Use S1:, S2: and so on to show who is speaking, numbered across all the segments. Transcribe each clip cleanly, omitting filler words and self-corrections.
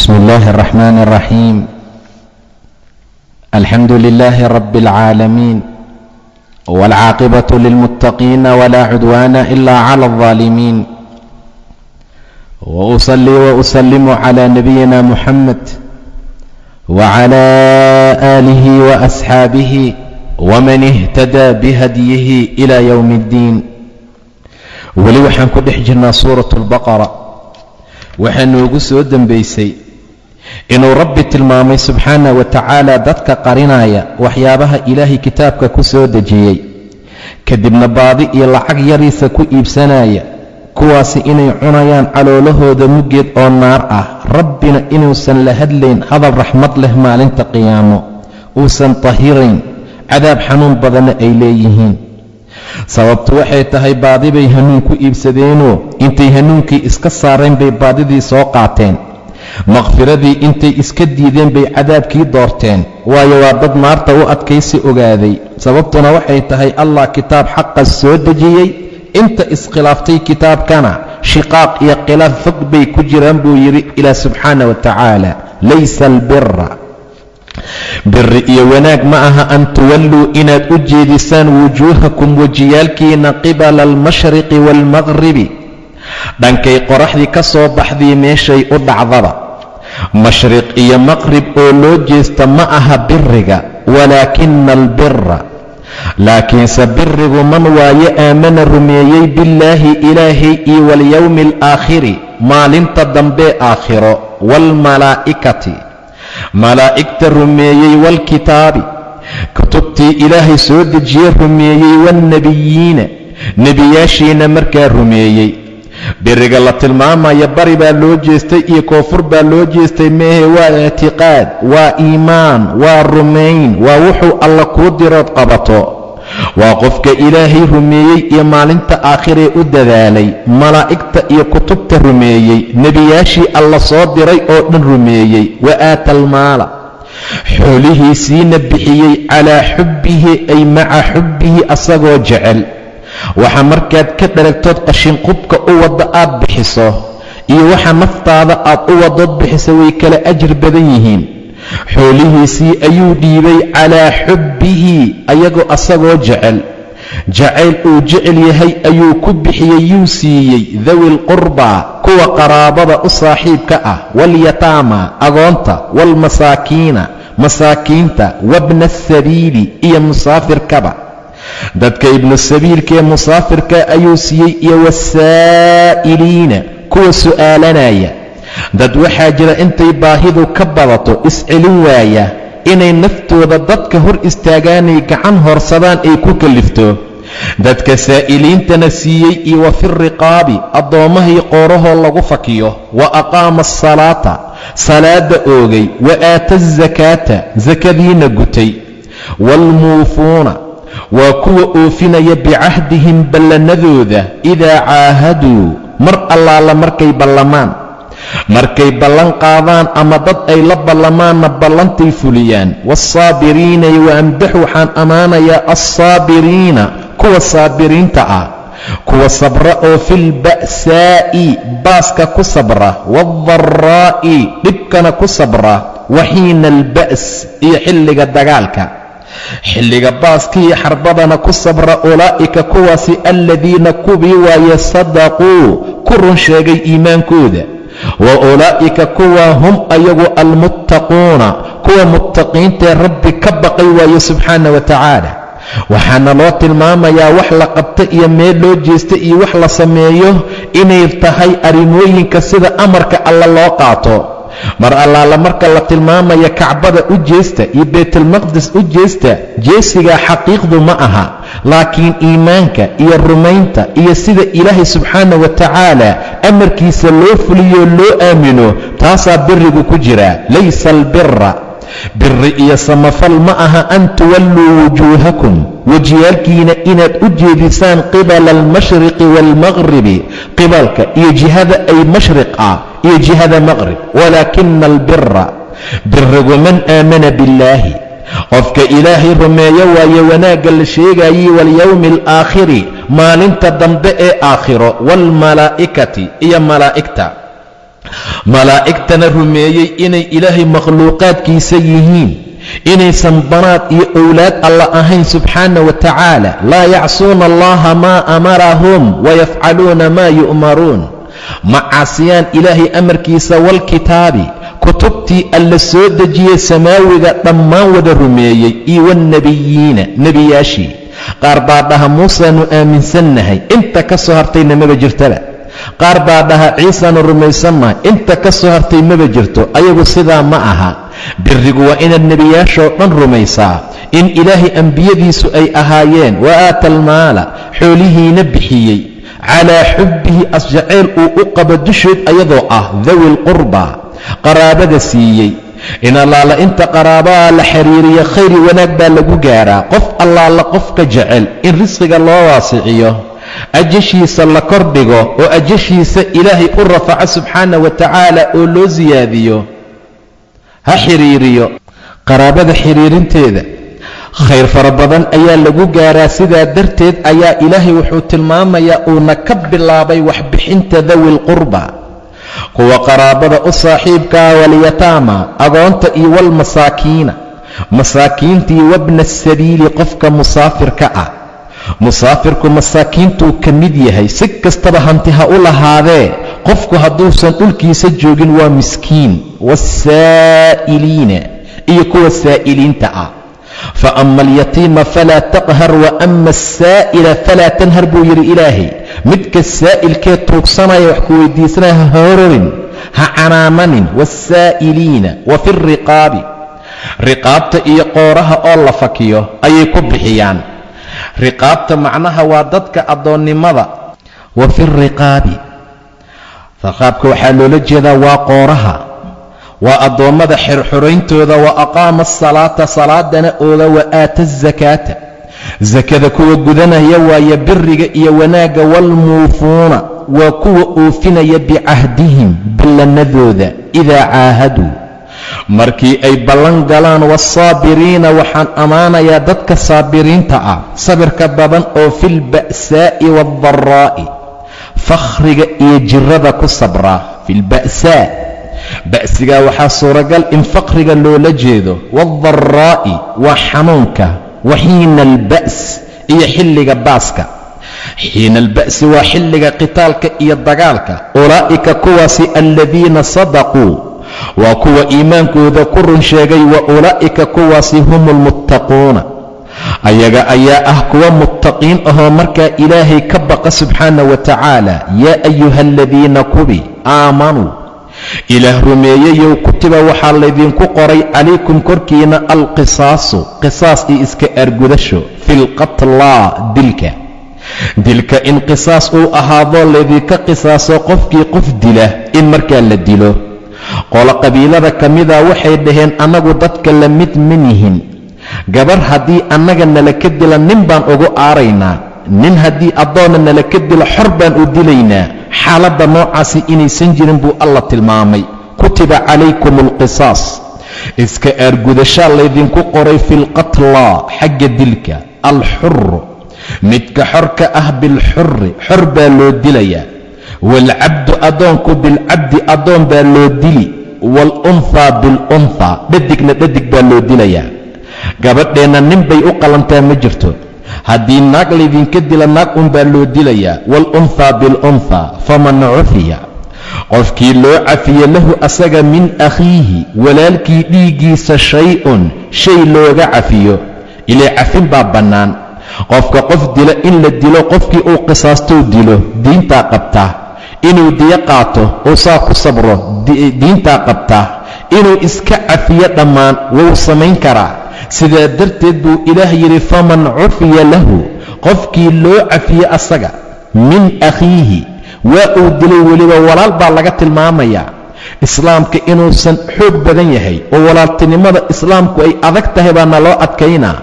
S1: بسم الله الرحمن الرحيم الحمد لله رب العالمين والعاقبة للمتقين ولا عدوان إلا على الظالمين وأصلي وأسلم على نبينا محمد وعلى آله وأصحابه ومن اهتدى بهديه إلى يوم الدين weli waxaan ku dhex jirnaa suuratu albaqara waxaa noogu soo dembaysay inuu rabbi tilmaamay subxaana wa tacaala dadka qarinaya waxyaabaha ilaahay kitaabka ku soo dejiyey kadibna baadi iyo lacag yariisa ku iibsanaya kuwaasi inay cunayaan caloolahooda muggeed oo naar ah rabbina inuusan la hadlayn hadal raxmad leh maalinta qiyaamo uusan tahirayn cadaab xanuun badanna ay leeyihiin sababtu waxay tahay baadi bay hanuun ku iibsadeenoo intay hanuunkii iska saareen bay baadidii soo qaateen maqfiradii intay iska diideen bay cadaabkii doorteen waayo waa dad naarta u adkaysi ogaaday sababtuna waxay tahay allah kitaab xaqa soo dejiyey inta iskhilaaftay kitaabkana shiqaaq iyo khilaaf fog bay ku jiraan buu yidhi ilaah subxaana wa tacaala laysa albira biri iyo wanaag ma aha an tuwalluu inaad u jeedisaan wujuuhakum wejiyaalkiina qibala almashriqi waalmaqribi dhankay qoraxdii ka soo baxdii meeshay u dhacdaba mashriq iyo maqrib oo loo jeesta ma aha biriga walaakina albira laakiinse birigu man waaye aamana rumeeyey billaahi ilaahay iyo walyowmi alaakhiri maalinta dambee aakhiro waalmalaa'ikati malaa'igta rumeeyey waalkitaabi kutubtii ilaahay soo dejiye rumeeyey waannebiyiina nebiyaashiina markaa rumeeyey biriga la tilmaamaya bari baa loo jeestay iyo koonfur baa loo jeestay meehe waa ictiqaad waa iimaan waa rumayn waa wuxuu alla kuu dirood qabato waa qofka ilaahay rumeeyey iyo maalinta aakhiree u dadaalay malaa'igta iyo kutubta rumeeyey nebiyaashii alla soo diray oo dhan rumeeyey wa aata almaala xoolihiisiina bixiyey calaa xubbihi ay maca xubbihi asagoo jecel waxa markaad ka dharagtood qashinqubka u wadda aad bixiso iyo waxa naftaada aad u waddood bixiso way kala ajir badan yihiin xoolihiisii ayuu dhiibay calaa xubbihi ayagoo asagoo jacayl uu jecel yahay ayuu ku bixiyey yuu siiyey dawi lqurbaa kuwa qaraabada u saaxiibka ah walyataama agoonta waalmasaakiina masaakiinta wabna asabiili iyo musaafirkaba dadka ibnu sabiilkaee musaafirka ayuu siiyey iyo wasaa'iliina kuwa su'aalanaya dad waxaa jira intay baahidu ka badato iscelin waaya inay naftooda dadka hor istaagaanay gacan horsadaan ay ku kalifto dadka saa'iliintana siiyey iyo wa fi riqaabi addoommahii qoorahoo lagu fakiyo wa aqaama asalaata salaada oogay wa aata azakaata sakadiina gutay waalmuufuuna waa kuwa oofinaya bicahdihim ballanadooda idaa caahaduu mar allaala markay ballan qaadaan ama dad ay la ballamaanna ballantay fuliyaan wasaabiriina wa amdax waxaan ammaanayaa alsaabiriina kuwa saabiriinta ah kuwa sabra oo filba'saa'i baaska ku sabra waadaraa'i dhibkana ku sabra waxiina alba's iyo xilliga dagaalka xilliga baaska iyo xarbadana ku sabra ulaa'ika kuwaasi aladiina kubii waaye sadaquu ku run sheegay iimaankooda wa ulaa'ika kuwa hum ayagu almuttaquuna kuwa muttaqiintae rabbi ka baqay waaye subxaana wa tacaala waxaana loo tilmaamayaa wax la qabta iyo meel loo jeesta iyo wax la sameeyo inay tahay arrimooyinka sida amarka alla loo qaato mar allaala marka la tilmaamaya kacbada u jeesta iyo baytulmaqdis u jeesta jeesigaa xaqiiqdu ma aha laakiin iimaanka iyo rumaynta iyo sida ilaahay subxaana wa tacaala amarkiisa loo fuliyo loo aamino taasaa birigu ku jira laysa albira biri iyo samafal ma aha an tuwalluu wujuuhakum wejiyaalkiina inaad u jeedisaan qibala almashriqi waalmaqribi qibalka iyo jihada ay mashriq ah iyo jihada maqrib walaakina albira birigu man aamana billaahi qofka ilaahay rumeeyo waaye wanaagga la sheegayey walyowmi alaakhiri maalinta dambe ee aakhiro waalmalaa'ikati iyo malaa'igta malaa'igtana rumeeyey inay ilaahay makhluuqaadkiisa yihiin, inaysan banaad iyo owlaad alla ahayn subxaana wa tacaala. laa yacsuuna allaha maa amarahum wayafcaluuna maa yu'maruun. ma caasiyaan ilaahay amarkiisa. walkitaabi kutubtii alla soo dejiyey samaawiga dhammaan wada rumeeyey, iyo wannebiyiina nebiyaashii. qaar baa dhaha muusaanu aaminsannahay, inta ka soo hartayna maba jirtaba. qaar baa dhaha ciisaanu rumaysannahay, inta ka soo hartay maba jirto. ayagu sidaa ma aha. birigu waa inaad nebiyaashoo dhan rumaysaa, in ilaahay ambiyadiisu ay ahaayeen. wa aata almaala xoolihiina bixiyey, calaa xubbihi asjaceyl uu u qabo dusheed ayadoo ah dawi lqurba qaraabada siiyey. in allaala inta qaraabaha la xiriiriya khayri wanaag baa lagu gaaraa. qof allaala qofka jecel in risqiga loo waasiciyo, ajashiisa la kordhigo, oo ajashiisa ilaahay u rafaco subxaana wa tacaala oo loo siyaadiyo, ha xiriiriyo. qaraabada xiriirinteeda khayr fara badan ayaa lagu gaaraa. sidaa darteed ayaa ilaahay wuxuu tilmaamayaa uuna ka bilaabay waxbixinta dawi lqurba, kuwa qaraabada u saaxiibkaa, walyataama agoonta, iyo walmasaakiina masaakiintii, wabna asabiili qofka musaafirka ah. musaafirku masaakiintuu ka mid yahay. si kastaba hanti ha u lahaadee, qofku hadduusan dhulkiisa joogin waa miskiin. wasaa'iliina iyo kuwa saa'iliinta ah. fa ama alyatiima falaa taqhar, wa ama asaa'ila falaa tanhar buu yidhi ilaahay. midka saa'ilkee tuugsanaya wax ku weydiisanaya ha hororin, ha canaamanin. wasaa'iliina wa fi riqaabi, riqaabta iyo qooraha oo la fakiyo ayay ku bixiyaan. riqaabta macnaha waa dadka addoonnimada. wa fi riqaabi, riqaabka waxaa loola jeedaa waa qooraha, waa addoommada xirxurayntooda. wa aqaama asalaata, salaadana ooga. wa aata azakaata, sakada kuwa gudanaya waaye biriga iyo wanaagga. waalmuufuuna waa kuwa oofinaya bicahdihim ballanadooda, idaa caahaduu markii ay ballan galaan. waasaabiriina waxaan ammaanayaa dadka saabiriinta ah, sabirka badan, oo filba'saa'i waadaraa'i fakhriga iyo jirada ku sabraa. filba'saa, ba'sigaa waxaa suuragal in fakhriga loola jeedo. waadaraa'i waa xanuunka. wa xiina alba's iyo xilliga baaska. xiina alba'si waa xilliga qitaalka iyo dagaalka. ulaa'ika kuwaasi aladiina sadaquu waa kuwa iimaankooda ku run sheegay. wa ulaa'ika kuwaasi hum almuttaquuna, ayaga ayaa ah kuwa muttaqiin ahoo markaa ilaahay ka baqa subxaana wa tacaala. yaa ayuha aladiina kubi aamanuu ilaah rumeeyeyow, kutiba waxaa laydinku qoray calaykum korkiina alqisaasu, qisaas iyo iska argudasho. fi lqatlaa, dilka in qisaas uu ahaadoo laydinka qisaaso qofkii qof dila in markaa la dilo. qolo qabiilada ka mida waxay dhaheen annagu dadka la mid ma nihin. gabar haddii annaga nala ka dila nin baan ugu aaraynaa, nin haddii addoonna nala ka dilo xor baan u dilaynaa. xaaladda noocaasi inaysan jirin buu alla tilmaamay. kutiba calaykum alqisaas, iska aargudashaa laydinku qoray. fi lqatlaa, xagga dilka. alxuru, midka xorka ah bilxuri, xor baa loo dilayaa. waalcabdu, addoonku bilcabdi, addoon baa loo dili. waalunhaa bilunhaa, dhadigna dhadig baa loo dilayaa. gabadheenna nin bay u qalantaa ma jirto. haddii naag laydinka dila naag unbaa loo dilayaa. waalunhaa bilunhaa. faman cufiya, qofkii loo cafiye lahu asaga min akhiihi, walaalkii dhiiggiisa shay-un, shay looga cafiyo. ilaa cafin baa bannaan. qofka qof dila in la dilo, qofkii uu qisaastou dilo, diintaa qabtaa. inuu diyo qaato oo saa ku sabro, diintaa qabtaa. inuu iska cafiyo dhammaan wuu samayn karaa. sidaa darteed buu ilaah yidhi faman cufiya lahu, qofkii loo cafiye asaga min akhiihi, waa uu dilay, weliba walaal baa laga tilmaamayaa. islaamka inuusan xoog badan yahay oo walaaltinimada islaamku ay adag tahay baana loo adkaynaa.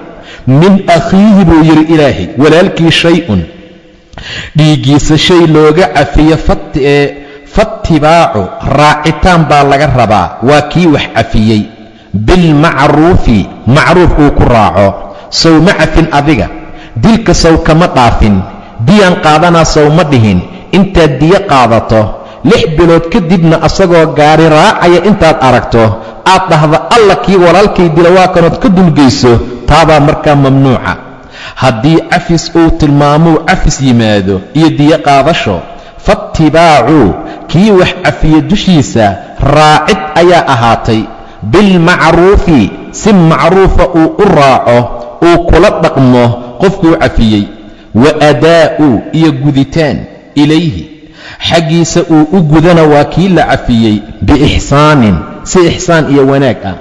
S1: min akhiihi buu yidhi ilaahay, walaalkii shay-un, dhiiggiisa shay looga cafiyo. fatibaacu, raacitaan baa laga rabaa. waa kii wax cafiyey. bilmacruufi, macruuf uu ku raaco. sow ma cafin adiga, dilka sow kama dhaafin. diyaan qaadanaa sow ma dhihin. intaad diyo qaadato 6 bilood kadibna asagoo gaari raacaya intaad aragto aad dhahda alla kii walaalkay dila waa kanood ka dulgeyso, taabaa markaa mamnuuca. haddii cafis uu tilmaamuu cafis yimaado iyo diyo qaadasho, faatibaacu kii wax cafiya dushiisa raacid ayaa ahaatay, bilmacruufi si macruufa uu u raaco uu kula dhaqmo qofkuu cafiyey, wa adaa'u iyo guditaan ilayhi xaggiisa uu u gudana waa kii la cafiyey, biixsaanin si ixsaan iyo wanaag ah.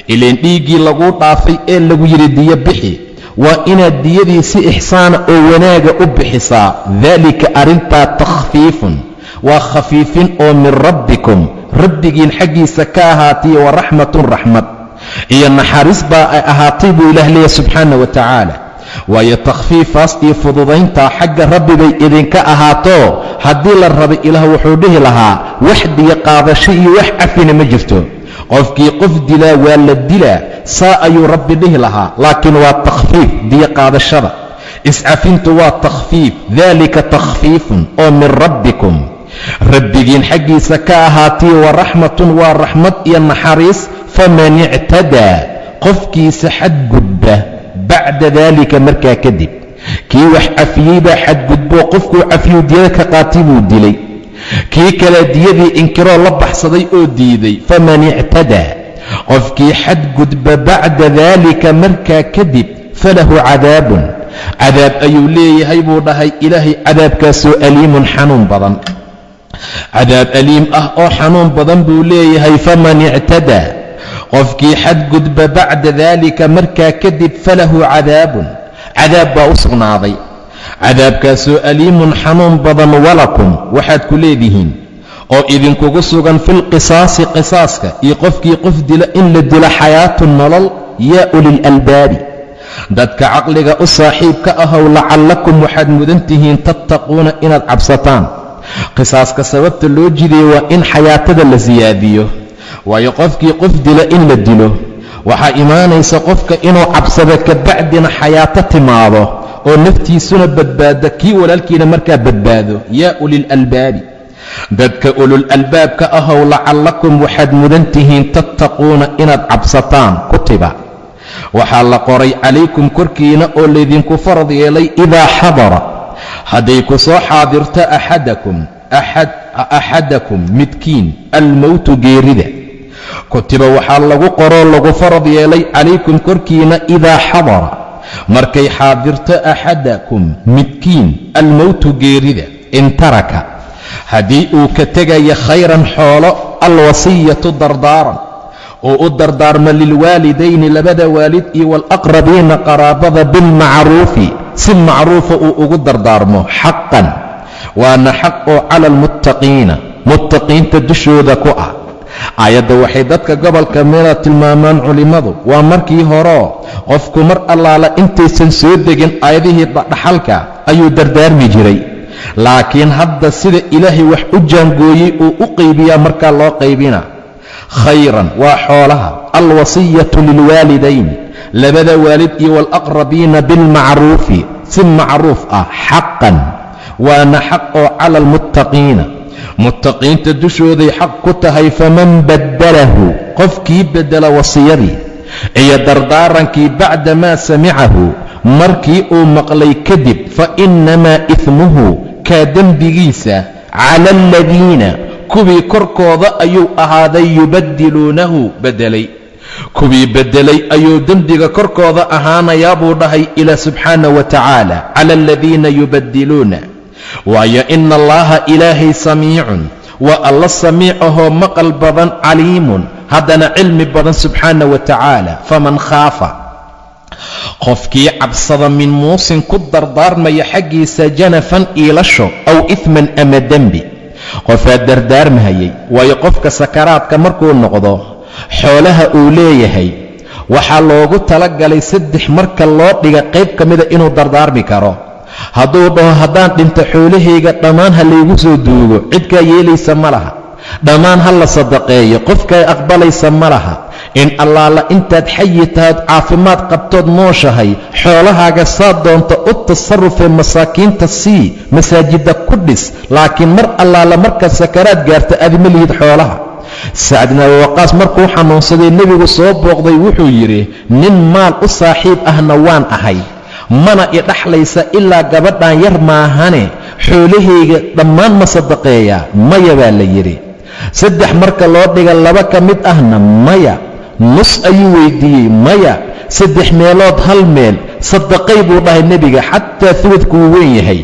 S1: ileen dhiiggii laguu dhaafay ee lagu yidhi diyo bixi, waa inaad diyadii si ixsaana oo wanaaga u bixisaa. daalika arrintaa takhfiifun waa khafiifin oo min rabbikum rabbigiin xaggiisa ka ahaatay, wa raxmatun raxmad iyo naxariis baa ay ahaatay buu ilaah leeyahay subxaana wa tacaala. waayo takhfiifaas iyo fududayntaa xagga rabbi bay idinka ahaato. haddii la rabay ilaah wuxuu dhihi lahaa wax diyo qaadasho iyo wax cafina ma jirto, qofkii qof dilaa waa la dilaa, saa ayuu rabbi dhihi lahaa. laakiin waa takhfiif diyo qaadashada, iscafintu waa takhfiif. daalika takhfiifun oo min rabbikum rabbigiin xaggiisa ka ahaatay, wa raxmatun waa raxmad iyo naxariis. faman ictadaa qofkiisa xadgudba bacda daalika markaa kadib, kii wax cafiyey baa xadgudboo qofkuu cafiyuu diyada ka qaatay buu dilay, kii kale diyadii inkiroo la baxsaday oo diiday. faman ictadaa qofkii xadgudba bacda daalika markaa kadib, falahu cadaabun cadaab ayuu leeyahay buu dhahay ilaahay, cadaabkaasoo aliimun xanuun badan, cadaab aliim ah oo xanuun badan buu leeyahay. faman ictadaa qofkii xadgudba bacda daalika markaa kadib, falahu cadaabun cadaab baa u sugnaaday, cadaabkaasoo aliimun xanuun badan. walakum waxaad ku leedihiin oo idinkugu sugan filqisaasi qisaaska iyo qofkii qof dila in la dilo xayaatun nolol, yaa ulilalbaabi dadka caqliga u saaxiibka ahow, lacallakum waxaad mudan tihiin tattaquuna inaad cabsataan. qisaaska sababta loo jiday waa in xayaatada la siyaadiyo, waayo qofkii qof dila in la dilo waxaa imaanaysa qofka inuu cabsado, kabacdina xayaato timaado oo naftiisuna badbaado, kii walaalkiina markaa badbaado. yaa ulilalbaabi dadka ulul albaabka ahow, lacallakum waxaad mudan tihiin tattaquuna inaad cabsataan. kutiba waxaa la qoray calaykum korkiina oo laydinku farad yeelay, idaa xadara hadday ku soo xaadirto axadakum midkiin almowtu geerida. kutiba waxaa lagu qoroo lagu farad yeelay calaykum korkiina, idaa xadara markay xaadirto axadakum midkiin almowtu geerida, in taraka haddii uu ka tegaya khayran xoolo, alwasiyatu dardaaran oo u dardaarma lilwaalidayni labada waalid iyo waalaqrabiina qaraabada, bilmacruufi si macruufa uu ugu dardaarmo, xaqan waana xaq oo cala almuttaqiina muttaqiinta dushooda ku ah. aayadda waxay dadka gobolka meela tilmaamaan culimmadu, waa markii horeo qofku mar allaala intaysan soo degin aayadihii dhaxalka ayuu dardaarmi jiray, laakiin hadda sida ilaahay wax u jaangooyey uu u qaybiyaa markaa loo qaybina. khayran waa xoolaha, alwasiyatu lilwaalidayn labada waalid iyo waalaqrabiina bilmacruufi si macruuf ah, xaqan waana xaq oo cala almuttaqiina muttaqiinta dushooday xaq ku tahay. faman baddalahu qofkii beddela wasiyadii iyo dardaarankii bacda maa samicahu markii uu maqlay kadib, fa innamaa ismuhu kaa dembigiisa cala aladiina kuwii korkooda ayuu ahaaday, yubaddiluunahu beddelay, kuwii beddelay ayuu dembiga korkooda ahaanayaa buu dhahay ilaa subxaana wa tacaala, cala aladiina yubaddiluuna. waayo ina allaha ilaahay samiicun waa alla samiic ahoo maqal badan, caliimun haddana cilmi badan subxaana wa tacaala. faman khaafa qofkii cabsada min muusin ku dardaarmaya xaggiisa, janafan iilasho, aw ifman ama dembi, qofaa dardaarmahayay. waayo qofka sakaraadka markuu noqdo xoolaha uu leeyahay waxaa loogu talagalay 3 marka loo dhiga qayb ka mida inuu dardaarmi karo. hadduu dhaho haddaan dhinto xoolahayga dhammaan ha laygu soo duugo, cidkaa yeelaysa ma laha. dhammaan ha la sadaqeeyo, qofkay aqbalaysa ma laha. in allaala intaad xayi tahayd caafimaad qabtood nooshahay, xoolahaaga saa doonta u tasarufee masaakiinta sii, masaajidda ku dhis, laakiin mar allaala markaad sakaraad gaarta adima lihid xoolaha. sacd bin abi waqaas markuu xanuunsaday nebigu soo booqday wuxuu yidhi, nin maal u saaxiib ahna waan ahay, mana i dhaxlaysa ilaa gabadhan yar maahane, xoolahayga dhammaan ma sadaqeeyaa? maya baa la yidhi. 3 marka loo dhiga 2 ka mid ahna maya. nus ayuu weydiiyey, maya. 3 meelood 1 meel sadaqay buu dhahay nebiga, xataa uludku wuu weyn yahay.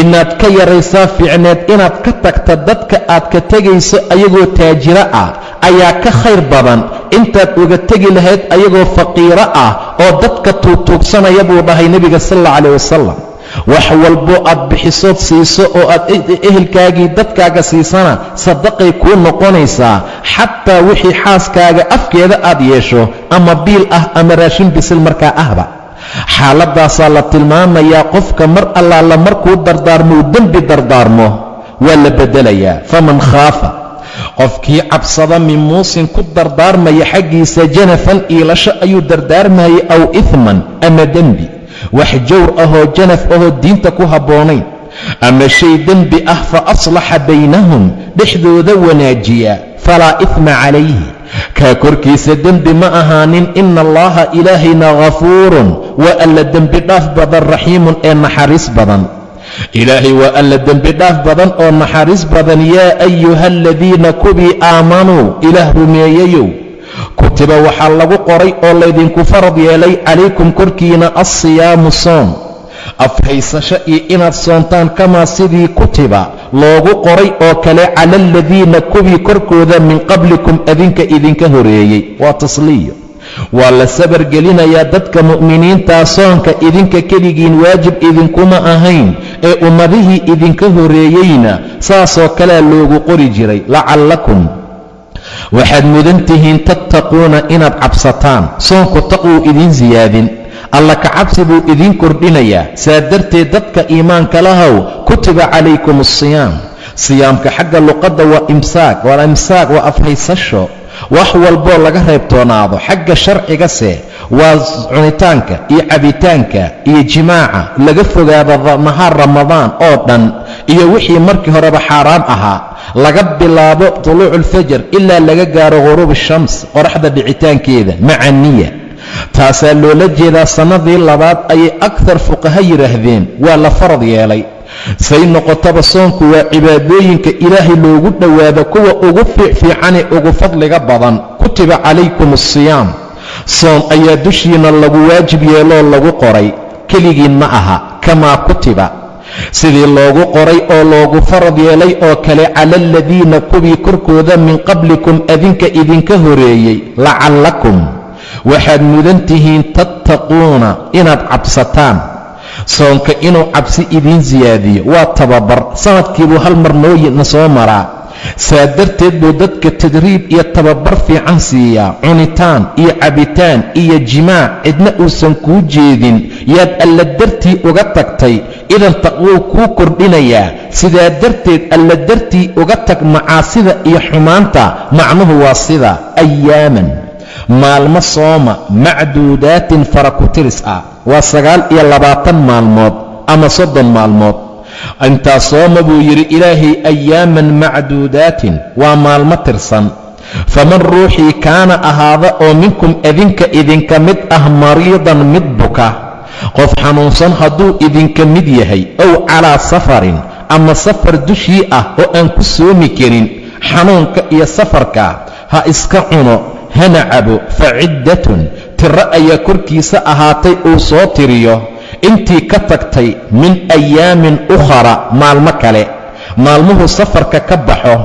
S1: inaad ka yaraysaa fiicneed, inaad ka tagta dadka aad ka tegayso ayagoo taajiro ah ayaa ka khayr badan intaad uga tegi lahayd ayagoo faqiiro ah oo dadka tuugtuugsanaya buu dhahay nebiga sal alla calah wasalam. wax walboo aad bixisood siiso oo aad ehelkaagii dadkaaga siisana sadaqay kuu noqonaysaa, xataa wixii xaaskaaga afkeeda aad yeesho ama biil ah ama raashin bisil markaa ahba. xaaladaasaa la tilmaamayaa qofka mar allaala markuu dardaarmo uu dembi dardaarmo waa la beddelayaa. faman khaafa, qofkii cabsada min muusin ku dardaarmaya xaggiisa janafan iilasho ayuu dardaarmayay, aw ihman ama dembi, wax jawr ahoo janaf ahoo diinta ku habboonayn, ama shay dembi ah, fa aslaxa baynahum, dhexdooda wanaajiya, falaa ihma calayhi, kaa korkiisa dembi ma ahaanin. ina allaha ilaahayna ghafuurun, waa alla dembi dhaaf badan, raxiimun ee naxariis badan. ilaahay waa alla dembi dhaaf badan oo naxariis badan. yaa ayuha aladiina kuwii aamanuu ilaah rumeeyayow, kutiba waxaa lagu qoray oo laydinku farad yeelay calaykum korkiina assiyaamu soom, afhaysasho iyo inaad soontaan, kamaa sidii kutiba loogu qoray oo kale cala aladiina kuwii korkooda min qablikum adinka idinka horeeyey. waa tasliyo, waa la sabar gelinayaa dadka mu'miniintaa. soonka idinka keligiin waajib idinkuma ahayn, ee ummadihii idinka horeeyeyna saasoo kalea loogu qori jiray. lacallakum waxaad mudan tihiin tattaquuna inaad cabsataan. soonku taqwuu idiin siyaadin, alla ka cabsi buu idiin kordhinayaa. saa darteed dadka iimaanka lahow, kutiba calaykum asiyaam. siyaamka xagga luqadda waa imsaak, waa afhaysasho, wax walboo laga reebtoonaado. xagga sharcigase waa cunitaanka iyo cabitaanka iyo jimaaca, laga fogaado nahaar ramadaan oo dhan iyo wixii markii horeba xaaraam ahaa, laga bilaabo tuluucu ulfajar ilaa laga gaaro ghuruub shams, qoraxda dhicitaankeeda, maca niya. taasaa loola jeedaa. sannadii 2 ayay aktar fuqaha yidhaahdeen waa la farad yeelay. say noqotaba soonku waa cibaadooyinka ilaahay loogu dhowaado kuwa ugu fiicanee ugu fadliga badan. kutiba calaykum asiyaam, soom ayaa dushiina lagu waajib yeeloo lagu qoray, keligiin ma aha. kamaa kutiba, sidii loogu qoray oo loogu farad yeelay oo kale, cala aladiina kuwii korkooda min qablikum adinka idinka horeeyey. lacallakum waxaad mudan tihiin tattaquuna inaad cabsataan. soonka inuu cabsi idiin siyaadiyo waa tababar, sanadkiibuu hal mar nooyina soo maraa. saa darteed buu dadka tadriib iyo tababar fiican siiyaa. cunitaan iyo cabitaan iyo jimaac cidna uusan kuu jeedin yaad alla dartii uga tagtay, idan taqwuu kuu kordhinayaa. sidaa darteed alla dartii uga tag macaasida iyo xumaanta. macnuhu waa sida ayaaman, maalmo sooma, macduudaatin fara ku tiris ah, waa 29 maalmood ama 30 maalmood. intaa sooma buu yidhi ilaahay, ayaaman macduudaatin, waa maalmo tirsan. faman ruuxii kaana ahaada oo minkum idinka idinka mid ah mariidan mid buka, qof xanuunsan hadduu idinka mid yahay, ow calaa safarin ama safar dushii ah oo aan ku soomi karin, xanuunka iyo safarka ha iska cuno hana cabo. fa ciddatun, tiro ayaa korkiisa ahaatay uu soo tiriyo intii ka tagtay, min ayaamin ukhara, maalmo kale. maalmuhu safarka ka baxo,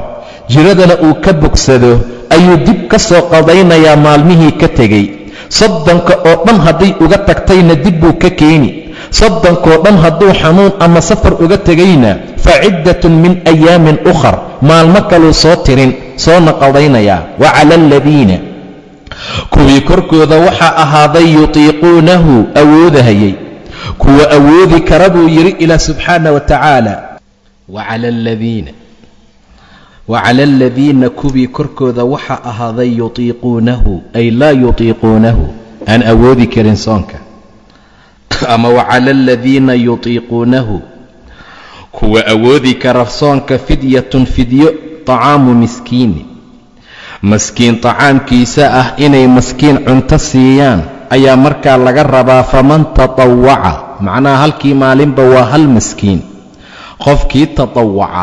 S1: jiradana uu ka bogsado, ayuu dib ka soo qadaynayaa maalmihii ka tegey. 30 oo dhan hadday uga tagtayna dib buu ka keeni. 30 oo dhan hadduu xanuun ama safar uga tegayna, fa ciddatun min ayaamin ukhar, maalmo kaluu soo tirin, soona qadaynayaa. wa cala aladiina kuwii korkooda waxaa ahaaday yutiiquunahu, awoodahayay, kuwa awoodi kara buu yidhi ilaah subxaana wa tacaala. wa cala aladiina وعلى الذين كبي كركوذا وحا أهذي يطيقونه أي لا يطيقونه أن أوذي كرنسانك أما وعلى الذين يطيقونه كو أوذي كرنسانك فدية طعام مسكين طعام كيساء إني مسكين عنتسيان أي مركا لغربا فمن تطوع معناها هلكي مالين بوا هل مسكين قفكي تطوع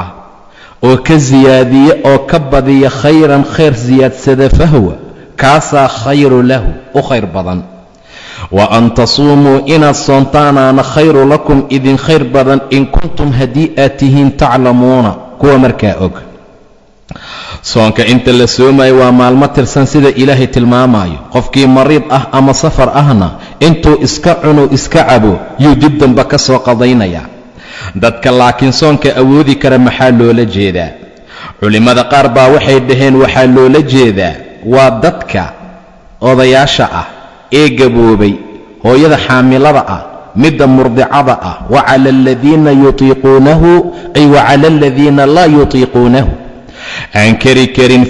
S1: oo ka ziyaadiye oo ka badiya khayran khayr ziyaadsada fahwa kaasaa khayru lahu u khayr badan wa an tasuumuu inaad soontaanaana khayru lakum idin khayr badan in kuntum haddii aad tihiin taclamuuna kuwa markaa og soonka inta la soomayo waa maalmo tirsan sida ilaahay tilmaamayo qofkii mariid ah ama safar ahna intuu iska cuno iska cabo yuu dib damba ka soo qadaynaya dadka laakiin soonka awoodi kara maxaa loola jeedaa culimmada qaar baa waxay dhaheen waxaa loola jeedaa waa dadka odayaasha ah ee gaboobay hooyada xaamilada ah midda murdicada ah wacala aladiina yutiiquunahu ay wacala aladiina laa yutiiquunahu aan kari karin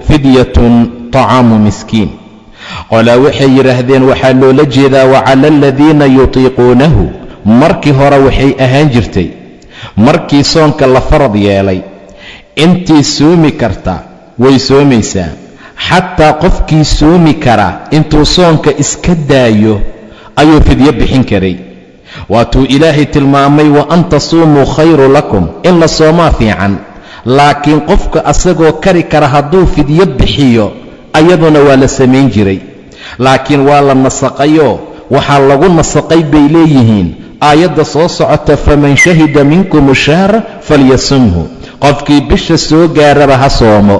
S1: fidyatun طacaamu miskiin qolaa waxay yidhaahdeen waxaa loola jeedaa wacala aladiina yutiiquunahu markii hore waxay ahaan jirtay markii soonka la farad yeelay intii soomi karta way soomaysaa xataa qofkii soomi kara intuu soonka iska daayo ayuu fidyo bixin karay waatuu ilaahay tilmaamay wa an tasuumuu khayru lakum in la soomaa fiican laakiin qofka asagoo kari kara hadduu fidyo bixiyo ayaduna waa la samayn jiray laakiin waa la nasaqayoo waxaa lagu nasaqay bay leeyihiin aayadda soo socota faman shahida minkum shahra falyasumhu qofkii bisha soo gaaraba ha soomo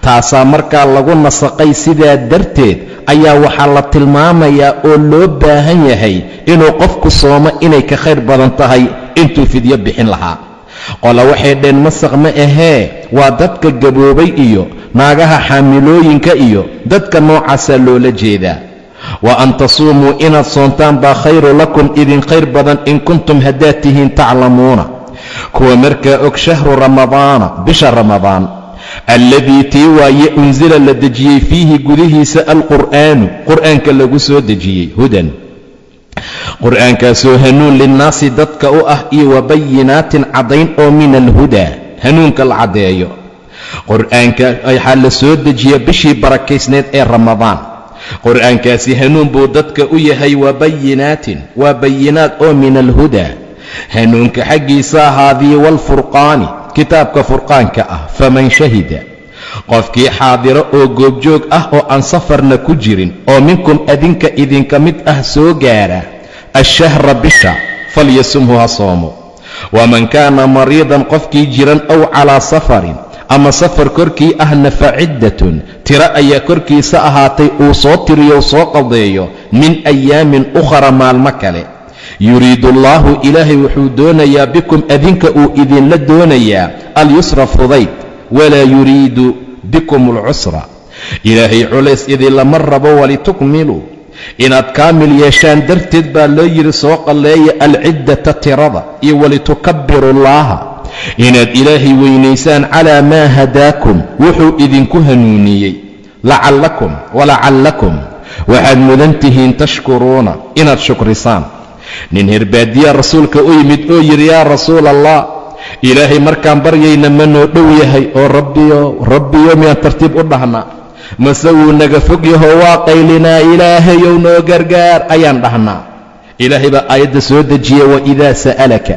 S1: taasaa markaa lagu nasaqay sidaa darteed ayaa waxaa la tilmaamayaa oo loo baahan yahay inuu qofku soomo inay ka khayr badan tahay intuu fidyo bixin lahaa qola waxay dheen masaq ma ahee waa dadka gaboobay iyo naagaha xaamilooyinka iyo dadka noocaasaa loola jeedaa wa an tasuumuu inaad soontaan baa khayru lakum idin khayr badan in kuntum haddaad tihiin taclamuuna kuwa markaa og shahru ramadaana bisha ramadaan alladii tii waaye unsila la dejiyey fiihi gudihiisa alqur'aanu qur'aanka lagu soo dejiyey hudan qur'aankaasoo hanuun linnaasi dadka u ah iyo wabayinaatin caddayn oo min alhudaa hanuunka la caddeeyo qur'aanka waxaa la soo dejiya bishii barakaysneed ee ramadaan qur'aankaasi hanuun buu dadka u yahay wabayinaatin waa bayinaad oo min alhudaa hanuunka xaggiisa ahaadii waalfurqaani kitaabka furqaanka ah faman shahida qofkii xaadiro oo goobjoog ah oo aan safarna ku jirin oo minkum adinka idinka mid ah soo gaara ashahra bisha falyasumhu ha soomo waman kaana mariidan qofkii jiran aw calaa safarin ama safar korkii ahna faciddatun tiro ayaa korkiisa ahaatay uu soo tiriyo soo qadeeyo min ayaamin ukhra maalmo kale yuriidu allaahu ilaahay wuxuu doonayaa bikum adinka uu idinla doonayaa alyusra fudayd walaa yuriidu bikum alcusra ilaahay culays idinlama rabo walitukmiluu inaad kaamil yeeshaan darteed baa loo yidhi soo qalleeya alciddata tirada iyo walitukabbiru llaaha inaad ilaahay weynaysaan calaa maa hadaakum wuxuu idinku hanuuniyey lacallakum walacallakum waxaad mudan tihiin tashkuruuna inaad shukrisaan nin herbaadiya rasuulka u yimid oo yidhi yaa rasuul allah ilaahay markaan baryayna ma noo dhow yahay oo rabbiyo miyaan tartiib u dhahnaa mase wuu naga fog yahoo waa qaylinaa ilaahayow noo gargaar ayaan dhahnaa ilaahay baa aayadda soo dejiya waidaa sa'alaka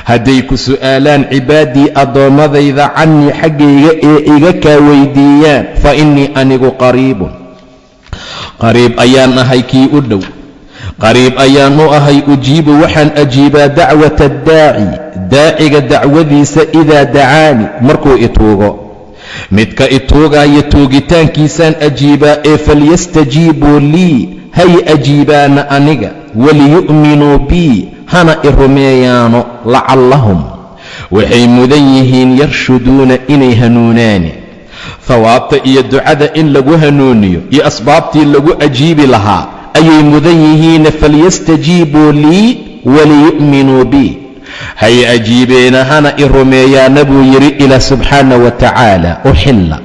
S1: hadday ku su'aalaan cibaadii addoommadayda cannii xaggayga ee iga kaa weydiiyaan fa innii anigu qariib ayaan ahay kii u dhow qariib ayaan u ahay ujiibu waxaan ajiibaa dacwata daaciga dacwadiisa idaa dacaani markuu ituugo midka ituugaya tuugitaankiisaan ajiibaa ee falyastajiibuu lii hay ajiibaana aniga waliyu'minuu bii hana i rumeeyaano lacallahum waxay mudan yihiin yarshuduuna inay hanuunaani hawaabta iyo ducada in lagu hanuuniyo iyo asbaabtii lagu ajiibi lahaa ayay mudan yihiin falyastajiibuu lii waliyu'minuu bii hay ajiibeena hana i rumeeyaana buu yidhi ilaah subxaana wa tacaala uxilla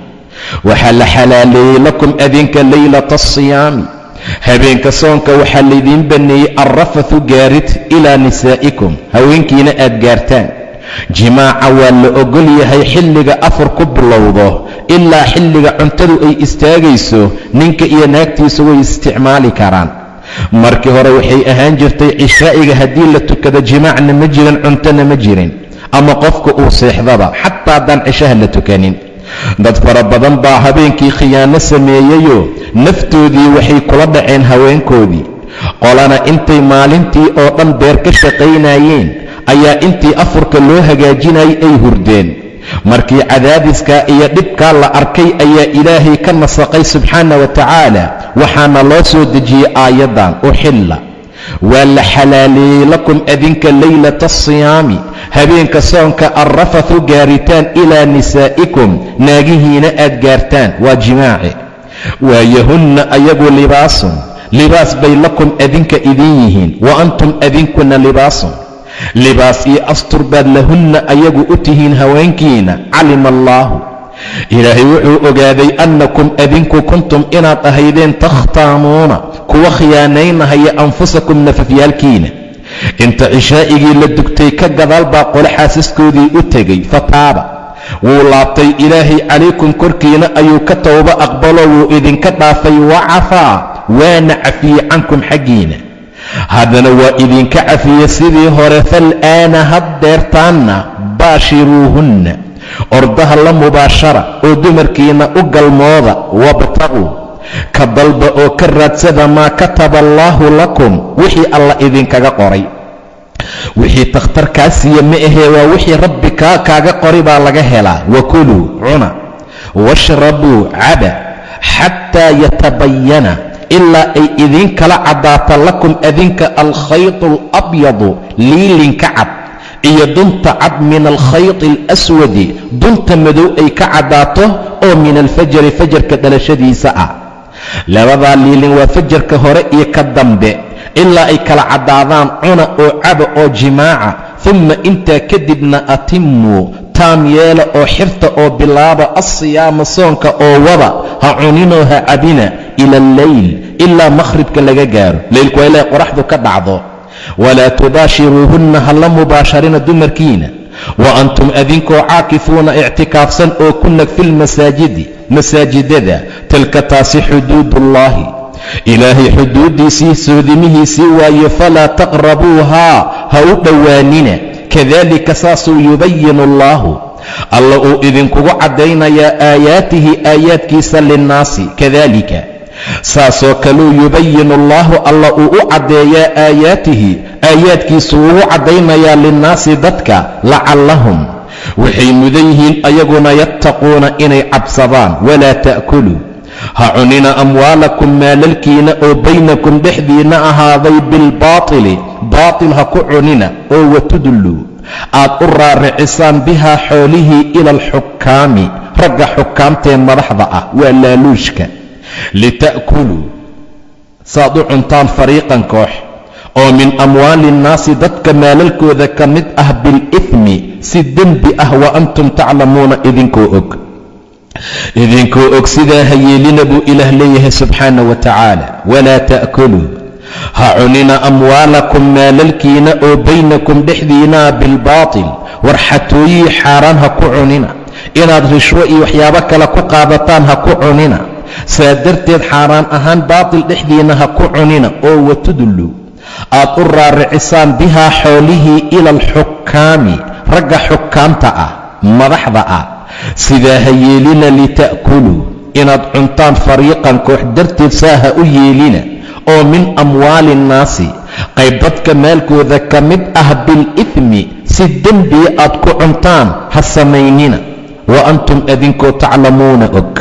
S1: waxaa la xalaaleeyey lakum adinka laylata asiyaami habeenka soonka waxaa laydiin banneeyey alrafathu gaarid ilaa nisaa'ikum haweenkiina aad gaartaan jimaaca waa la ogol yahay xilliga afar ku bilowdo ilaa xilliga cuntadu ay istaagayso ninka iyo naagtiisu way isticmaali karaan. markii hore waxay ahaan jirtay cishaa'iga haddii la tukado jimaacna ma jirin cuntona ma jirin ama qofka uu seexdaba xataa haddaan cishaha la tukanin. dad fara badan baa habeenkii khiyaano sameeyeyoo naftoodii waxay kula dhaceen haweenkoodii. qolana intay maalintii oo dhan beer ka shaqaynayeen ayaa intii afurka loo hagaajinayay ay hurdeen. markii cadaadiskaa iyo dhibkaa la arkay ayaa ilaahay ka nasaqay subxaana wa tacaala waxaana loo soo dejiyey aayaddan uxilla waa la xalaaleeyey lakum adinka laylata asiyaami habeenka soonka alrafathu gaaritaan ilaa nisaa'ikum naagihiina aad gaartaan waa jimaaci. waayahunna ayagu libaasun libaas bay lakum adinka idin yihiin wa antum adinkuna libaasun libaas iyo astur baad lahunna ayagu u tihiin haweenkiina. calima allaahu ilaahay wuxuu ogaaday annakum adinku kuntum inaad ahaydeen takhtaanuuna kuwa khiyaanaynahaya anfusakum nafafyaalkiina. inta cishaa'igii la dugtay ka gadaal baa qole xaasaskoodii u tegey fataaba wuu laabtay ilaahay calaykum korkiina ayuu ka towbo aqbalo wuu idinka dhaafay wacafaa waana cafiyey cankum xaggiina haddana waa idinka cafiye sidii hore fal'aana haddeertaanna baashiruuhunna ordaha la mubaashara oo dumarkiina u galmooda wabtaquu ka dalba oo ka raadsada maa kataba allaahu lakum wixii alla idinkaga qoray. wixii takhtarkaa siiye ma ahee waa wixii rabbi kaaga qoray baa laga helaa. wakuluu cuna washrabuu caba xataa yatabayana ilaa ay idin kala caddaato lakum adinka alkhaytu alabyadu liilinka cad iyo dunta cad min alkhayti alaswadi dunta madow ay ka caddaato oo min alfajri fajarka dhalashadiisa ah. labadaa liilin waa fajarka hore iyo ka dambe ilaa ay kala caddaadaan cuna oo caba oo jimaaca. uma intaa kadibna atimuu taam yeela oo xirta oo bilaaba asiyaama soonka oo wada ha cuninoo ha cabina ila alleyl ilaa makhribka laga gaaro. leylku waa ilaa qoraxdu ka dhacdo. walaa tubaashiruuhunna ha la mubaasharina dumarkiina wa antum adinkoo caakifuuna ictikaafsan oo ku nag filmasaajidi masaajidada. tilka taasi xuduudullaahi ilaahay xuduuddiisii soodimihiisii waaye falaa taqrabuuhaa ha u dhowaanina. kadalika saasuu yubayinu allaahu alla uu idinkugu caddaynayaa aayaatihi aayaadkiisa linnaasi. kadalika saasoo kaluu yubayinu allaahu alla uu u caddeeyaa aayaatihi aayaadkiisu ugu caddaynayaa linnaasi dadka lacallahum waxay mudan yihiin ayaguna yattaquuna inay cabsadaan. walaa ta'kuluu ha cunina amwaalakum maalalkiina oo baynakum dhexdiinna ahaaday bilbaatili baatil ha ku cunina oo watudluu aad u raaricisaan bihaa xoolihii ila alxukaami ragga xukaamtee madaxda ah waa laaluushka. lita'kuluu saad u cuntaan fariiqan koox oo min amwaali innaasi dadka maalalkooda ka mid ah bilithmi si dembi ah wa antum taclamuuna idinkoo og sidaa ha yeelina buu ilaah leeyahay subxaana wa tacaala. walaa ta'kuluu ha cunina amwaalakum maalalkiina oo baynakum dhexdiinaa bilbaatil war xatooyii xaaraan ha ku cunina. inaad rishwo iyo waxyaabo kale ku qaadataan ha ku cunina. saa darteed xaaraan ahaan baatil dhexdiinna ha ku cunina oo watudluu aad u raaricisaan bihaa xoolihii ila alxukaami ragga xukaamta ah madaxda ah. sidaa ha yeelina lita'kuluu inaad cuntaan fariiqan koox darteed saa ha u yeelina oo min amwaali innaasi qayb dadka maalkooda ka mid ah bilithmi si dembiga aad ku cuntaan ha samaynina. wa antum adinkoo taclamuuna og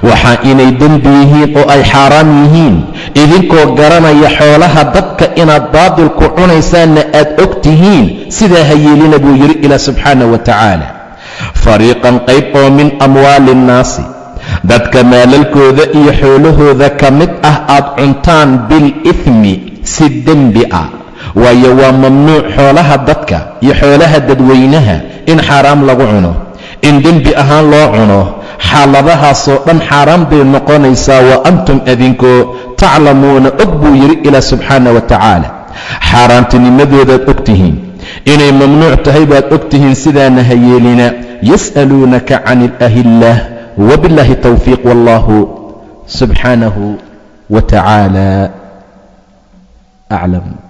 S1: waxaa inay dembi yihiin oo ay xaaraam yihiin idinkoo garanaya xoolaha dadka inaad baadilku cunaysaanna aad og tihiin. sidaa ha yeelina buu yidhi ilaah subxaana wa tacaala. fariiqan qayb oo min amwaali innaasi dadka maalalkooda iyo xoolahooda ka mid ah aad cuntaan bilithmi si dembi ah. waayo waa mamnuuc xoolaha dadka iyo xoolaha dadweynaha in xaaraam lagu cuno, in dembi ahaan loo cuno. xaaladahaasoo dhan xaaraan bay noqonaysaa. wa antum adinkoo taclamuuna og buu yidhi ilaah subxaana wa tacaala. xaaraantinimadoodaad og tihiin, inay mamnuuc tahay baad og tihiin, sidaana ha yeelina. yas'aluunaka can ilahillaah wabilaahi tawfiiq. wallahu subxaanahu wa tacaala aclam.